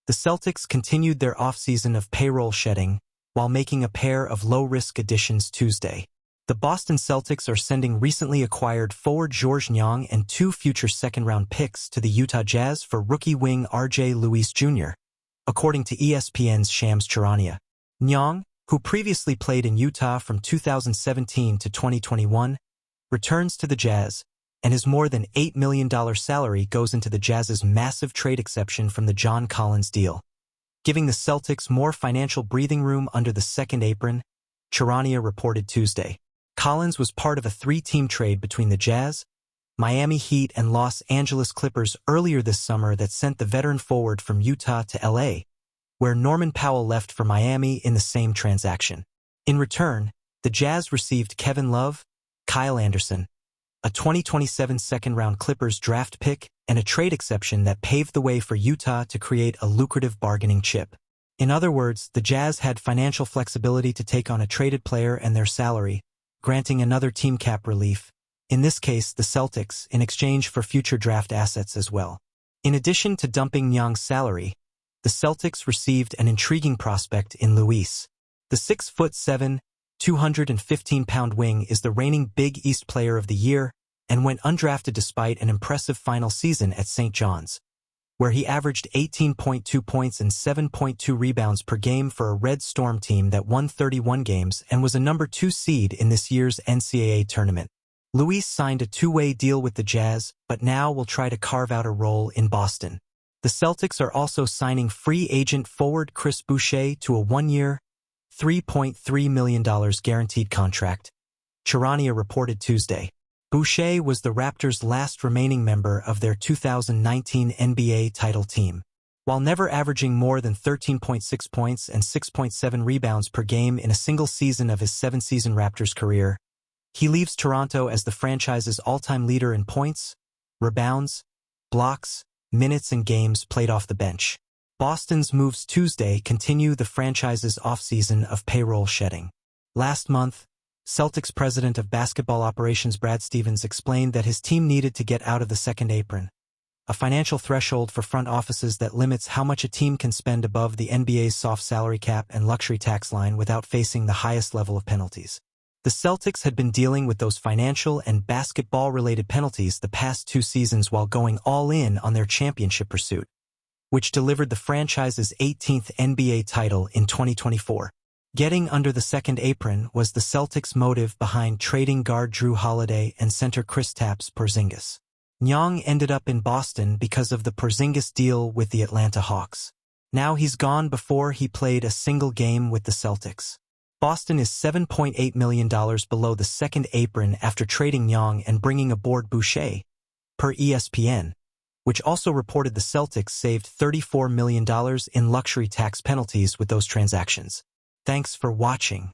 The Celtics continued their offseason of payroll shedding while making a pair of low-risk additions Tuesday. The Boston Celtics are sending recently acquired forward Georges Niang and 2 future second-round picks to the Utah Jazz for rookie wing R.J. Lewis Jr., according to ESPN's Shams Charania. Niang, who previously played in Utah from 2017 to 2021, returns to the Jazz, and his more than $8 million salary goes into the Jazz's massive trade exception from the John Collins deal, giving the Celtics more financial breathing room under the second apron, Charania reported Tuesday. Collins was part of a 3-team trade between the Jazz, Miami Heat, and Los Angeles Clippers earlier this summer that sent the veteran forward from Utah to L.A., where Norman Powell left for Miami in the same transaction. In return, the Jazz received Kevin Love, Kyle Anderson, a 2027 second-round Clippers draft pick, and a trade exception that paved the way for Utah to create a lucrative bargaining chip. In other words, the Jazz had financial flexibility to take on a traded player and their salary, granting another team cap relief, in this case the Celtics, in exchange for future draft assets as well. In addition to dumping Niang's salary, the Celtics received an intriguing prospect in Luis. The 6'7", 215-pound wing is the reigning Big East Player of the Year and went undrafted despite an impressive final season at St. John's, where he averaged 18.2 points and 7.2 rebounds per game for a Red Storm team that won 31 games and was a number 2 seed in this year's NCAA tournament. Luis signed a 2-way deal with the Jazz, but now will try to carve out a role in Boston. The Celtics are also signing free agent forward Chris Boucher to a 1-year, $3.3 million guaranteed contract, Charania reported Tuesday. Boucher was the Raptors' last remaining member of their 2019 NBA title team. While never averaging more than 13.6 points and 6.7 rebounds per game in a single season of his 7-season Raptors career, he leaves Toronto as the franchise's all-time leader in points, rebounds, blocks, minutes, and games played off the bench. Boston's moves Tuesday continue the franchise's offseason of payroll shedding. Last month, Celtics president of basketball operations Brad Stevens explained that his team needed to get out of the second apron, a financial threshold for front offices that limits how much a team can spend above the NBA's soft salary cap and luxury tax line without facing the highest level of penalties. The Celtics had been dealing with those financial and basketball-related penalties the past 2 seasons while going all in on their championship pursuit, which delivered the franchise's 18th NBA title in 2024. Getting under the second apron was the Celtics' motive behind trading guard Drew Holiday and center Kristaps Porzingis. Niang ended up in Boston because of the Porzingis deal with the Atlanta Hawks. Now he's gone before he played a single game with the Celtics. Boston is $7.8 million below the second apron after trading Niang and bringing aboard Boucher, per ESPN, which also reported the Celtics saved $34 million in luxury tax penalties with those transactions. Thanks for watching.